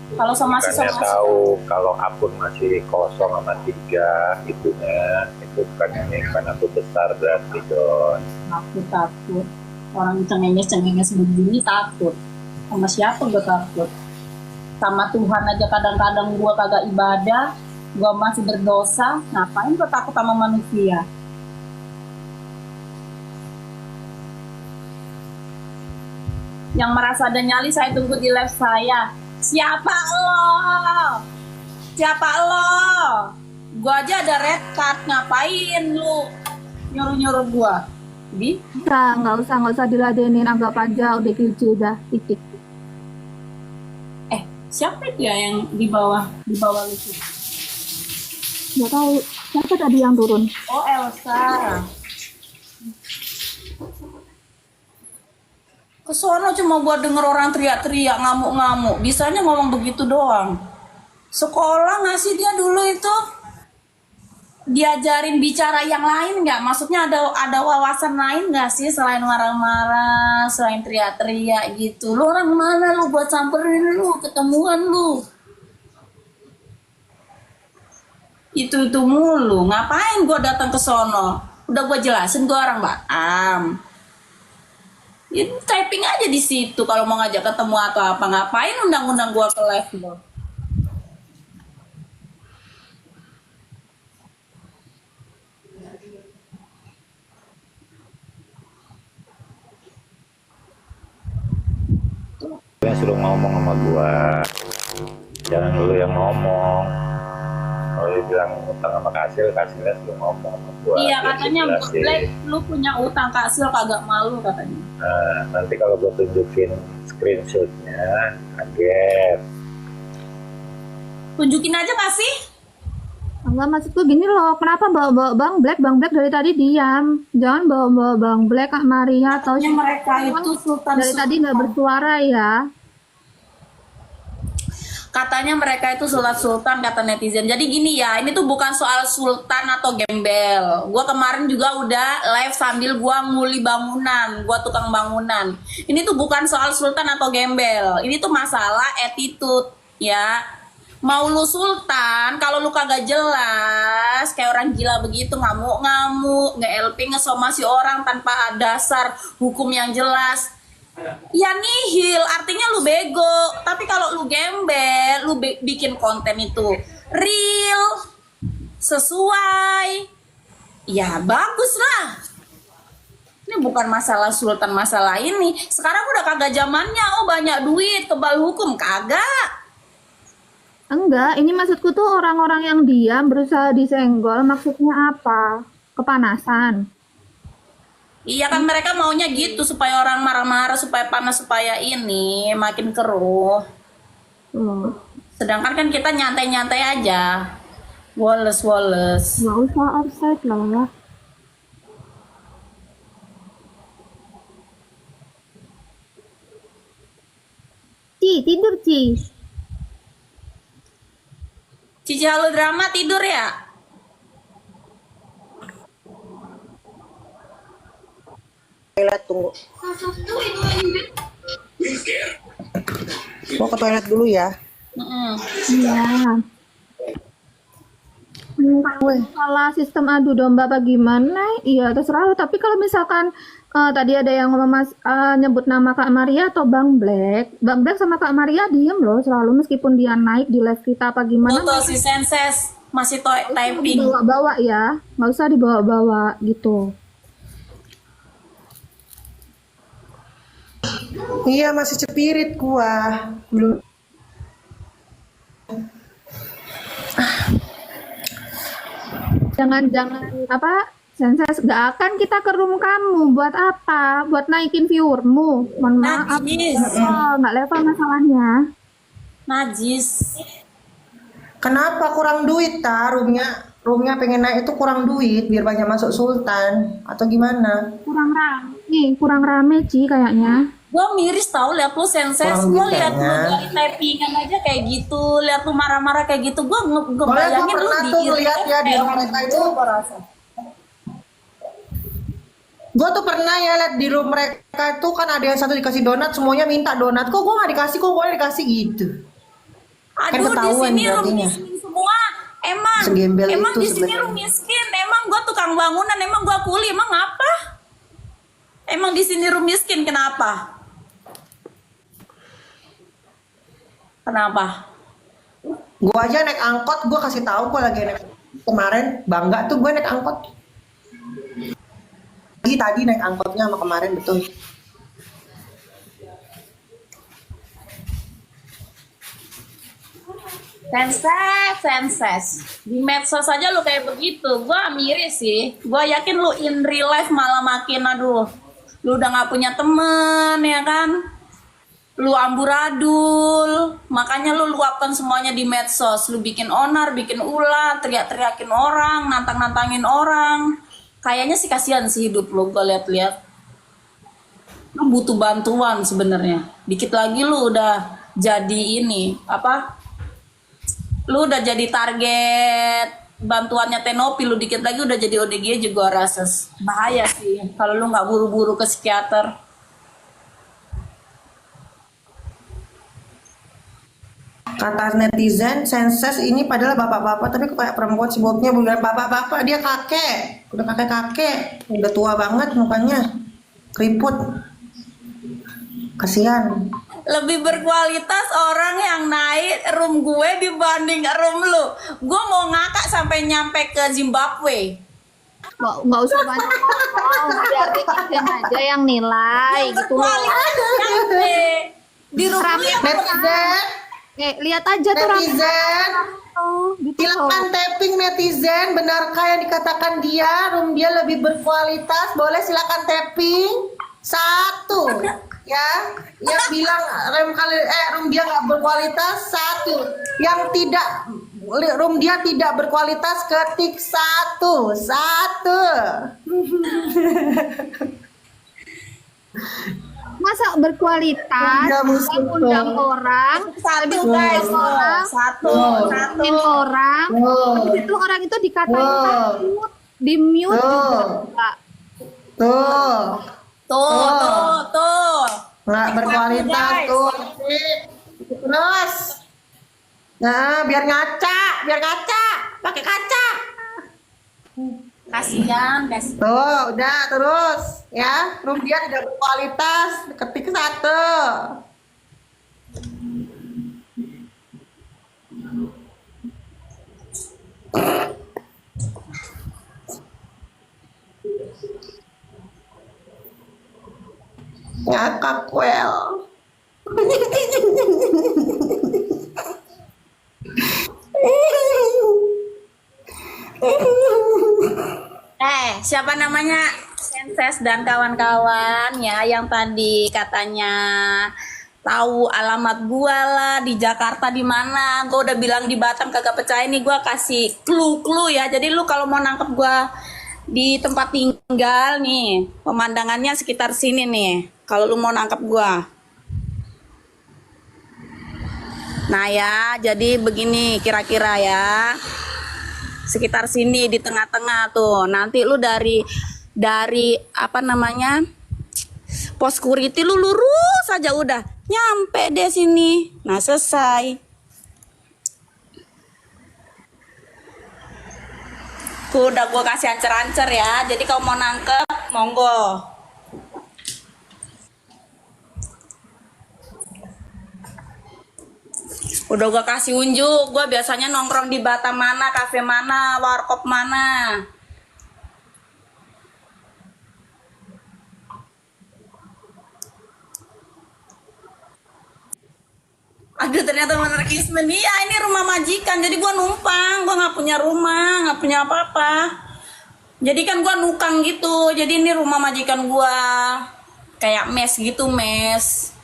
Kalau sama Bukannya tahu kalau akun masih kosong sama 3 gitunya, itu bukan yang aku besar berarti Don. takut orang cengenges begini takut sama siapa gue takut sama Tuhan aja kadang-kadang gue kagak ibadah, gue masih berdosa, ngapain gue takut sama manusia? Yang merasa ada nyali saya tunggu di live saya. Siapa lo? Siapa lo? Gua aja ada red card, ngapain lu nyuruh-nyuruh gua? Di? Nggak usah diladenin, anggap aja udah gitu, udah titik. Siapa itu ya yang di bawah lu tuh? Nggak tahu siapa tadi yang turun. Oh, Elsa. Kesono cuma buat denger orang teriak-teriak, ngamuk-ngamuk. Bisanya ngomong begitu doang. Sekolah ngasih dia dulu itu diajarin bicara yang lain nggak? Maksudnya ada wawasan lain nggak sih selain marah-marah, selain teriak-teriak gitu? Lu orang mana lu buat samperin lu, ketemuan lu? Itu mulu. Ngapain gua datang ke sono? Udah gua jelasin gua orang Batam. Ya, typing aja di situ kalau mau ngajak ketemu atau apa. Ngapain undang-undang gua ke live lo? Dia suruh ngomong sama gua, jangan lu yang ngomong. Kalau dia bilang utang sama Kasilnya suruh ngomong sama gua. Iya, biar katanya gua jelasin. Black lu punya utang Kasil kagak malu katanya. Nah, nanti kalau gua tunjukin screenshotnya, kaget. Tunjukin aja gak sih? Enggak, maksudku gini loh, kenapa bawa Bang Black dari tadi diam, jangan bawa Bang Black, Kak Maria atau Yang mereka itu sultan dari tadi nggak bersuara ya. Katanya mereka itu sultan kata netizen. Jadi gini ya, ini tuh bukan soal sultan atau gembel. Gua kemarin juga udah live sambil gua nguli bangunan, gua tukang bangunan. Ini tuh bukan soal sultan atau gembel. Ini tuh masalah attitude ya. Mau lu sultan, kalau lu kagak jelas, kayak orang gila begitu, ngamuk-ngamuk, nge-LP, ngesomasi orang tanpa dasar hukum yang jelas, ya nihil, artinya lu bego. Tapi kalau lu gembel, lu bikin konten itu real, sesuai, ya bagus lah. Ini bukan masalah sultan, masalah ini. Sekarang udah kagak zamannya, oh banyak duit, kebal hukum, kagak. Enggak, ini maksudku tuh orang-orang yang diam berusaha disenggol, maksudnya apa? Kepanasan. Iya kan mereka maunya gitu supaya orang marah-marah, supaya panas, supaya ini makin keruh. Sedangkan kan kita nyantai-nyantai aja. Woles. Nggak usah offside lah. Tidur Ci. Cici Halo Drama tidur ya? Toilet tunggu. Mau ke toilet dulu ya. Iya. Salah sistem adu domba apa gimana? Iya terserah lu. Tapi kalau misalkan tadi ada yang ngomong nyebut nama Kak Maria atau Bang Black sama Kak Maria diem loh selalu meskipun dia naik di live kita apa gimana. Betul si Senses masih typing. Dibawa-bawa ya, nggak usah dibawa-bawa gitu. Iya masih cepirit gua. Belum. Jangan apa Senses, gak akan kita ke room kamu buat apa? Buat naikin viewermu. Mohon maaf. Najis. Nggak level masalahnya. Najis. Kenapa kurang duit roomnya pengen naik itu kurang duit biar banyak masuk sultan atau gimana? Kurang rame Ci kayaknya. Gue miris tau liat lu Senses. Kurang Gue duit liat lu kayaknya. dari typingan aja kayak gitu. Liat lu marah-marah kayak gitu. Gue Soalnya ngebayangin gue lu pernah tuh di lihat ya di room mereka itu. Gue tuh pernah ya lihat di room mereka tuh kan ada yang satu dikasih donat, semuanya minta donat. Kok gue nggak dikasih, kok gue dikasih gitu. Kan Aduh di ketahuan sini room berartinya. miskin semua. Emang Segembel emang itu di sini sebenarnya. room miskin. Emang gue tukang bangunan. Emang gue kuli. Emang apa? Emang di sini room miskin. Kenapa? Kenapa? Gue aja naik angkot, gue kasih tahu gue lagi naik kemarin bangga tuh gue naik angkot. Tadi naik angkotnya sama kemarin betul. Senses. Di medsos aja lu kayak begitu. Gua miris sih. Gua yakin lu in real life malah makin aduh. Lu udah nggak punya temen ya kan? Lu amburadul. Makanya lu luapkan semuanya di medsos. Lu bikin onar, bikin ulah, teriak-teriakin orang, nantang-nantangin orang. Kayaknya sih kasihan sih hidup lu, gua lihat-lihat. Lu butuh bantuan sebenarnya. Dikit lagi lu udah jadi ini apa? Lu udah jadi target bantuannya Tenopi, lu dikit lagi udah jadi ODG juga rasa bahaya sih kalau lu nggak buru-buru ke psikiater. Kata netizen, senses ini padahal bapak-bapak, tapi kayak perempuan sebutnya bukan bapak-bapak, dia kakek, udah kakek-kakek, udah tua banget mukanya, keriput, kasihan. Lebih berkualitas orang yang naik room gue dibanding room lu. Gue mau ngakak sampai nyampe ke Zimbabwe. Nggak usah banyak ngomong, biar netizen aja yang nilai gitu loh. Nyampe di room lu yang Netizen, Lihat aja tuh netizen, gitu loh. silakan tapping netizen, benarkah yang dikatakan dia, room dia lebih berkualitas, boleh silakan tapping. 1, ya, yang bilang room dia nggak berkualitas 1, yang tidak room dia tidak berkualitas ketik 1. Masa berkualitas Udah, musuh. undang orang, satu guys, satu. orang, itu orang itu dikatain takut, di mute juga. Tuh, Tuh. nggak berkualitas Guys. tuh. Terus, nah biar ngaca, pakai kaca. Kasihan, guys. Tuh, udah terus ya. Room dia tidak berkualitas. Ketik 1. Ngakak well. Siapa namanya? Senses dan kawan-kawan ya yang tadi katanya tahu alamat gua lah di Jakarta di mana. Gua udah bilang di Batam kagak percaya nih, gua kasih clue ya. Jadi lu kalau mau nangkep gua di tempat tinggal nih, pemandangannya sekitar sini nih. Kalau lu mau nangkep gua. Nah ya, jadi begini kira-kira ya. Sekitar sini di tengah-tengah tuh. Nanti lu dari apa namanya? Pos security lu lurus saja udah nyampe deh sini. Nah, selesai. Udah gua kasih ancer-ancer ya. Jadi kalau mau nangkep, monggo. Udah gua kasih unjuk, gua biasanya nongkrong di Batam mana, kafe mana, warkop mana. Aduh ternyata bener Kismen. Iya ini rumah majikan, jadi gua numpang, gua nggak punya rumah, nggak punya apa-apa. Jadi kan gua nukang gitu, jadi ini rumah majikan gua. Kayak mes gitu, mes.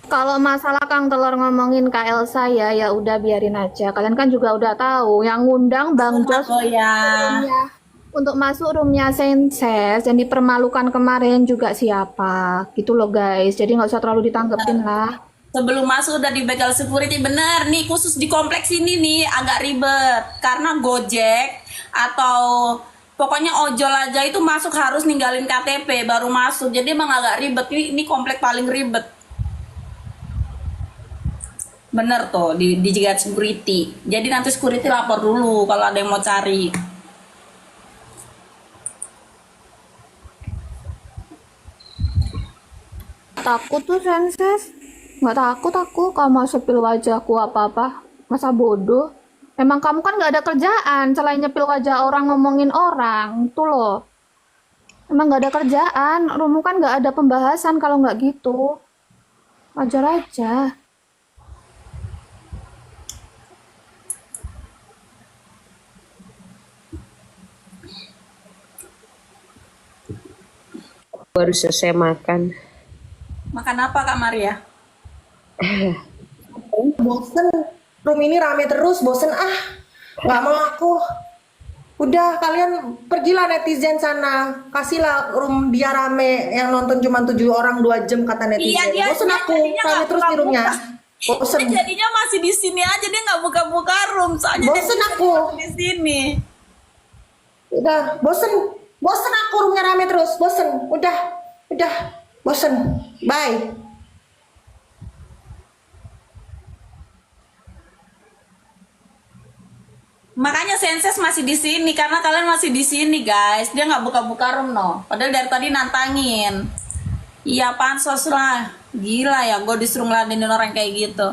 Kalau masalah Kang Telur ngomongin Kak Elsa ya udah biarin aja. Kalian kan juga udah tahu yang ngundang Bang Jos ya. untuk masuk roomnya Senses yang dipermalukan kemarin juga siapa gitu loh guys. Jadi nggak usah terlalu ditanggepin lah. Sebelum masuk udah dibegal security, bener nih khusus di kompleks ini nih agak ribet karena Gojek atau pokoknya ojol aja itu masuk harus ninggalin KTP baru masuk, jadi emang agak ribet. Ini komplek paling ribet, bener tuh di jegat security. Jadi nanti security lapor dulu kalau ada yang mau cari. Takut tuh Senses. Nggak takut aku kamu sepil wajahku apa-apa. Masa bodoh? Emang kamu kan nggak ada kerjaan selain nyepil wajah orang ngomongin orang. Tuh loh. Emang nggak ada kerjaan. Rumu kan nggak ada pembahasan kalau nggak gitu. Wajar aja. baru selesai makan. Makan apa Kak Maria? Bosen, room ini rame terus, bosen nggak mau aku. Udah kalian pergilah netizen sana, kasihlah room dia rame, yang nonton cuma 7 orang 2 jam kata netizen. Bosen aku, jadinya rame nggak terus di roomnya. Bosen, Dia jadinya masih di sini aja, dia nggak buka-buka room. Soalnya bosen dia aku. di sini. Udah, bosen aku roomnya rame terus, bosen. Udah, bosen. Bye. Makanya Senses masih di sini karena kalian masih di sini guys. Dia nggak buka-buka room no. Padahal dari tadi nantangin. Iya pansos lah. Gila ya, gue disuruh ngeladenin orang kayak gitu.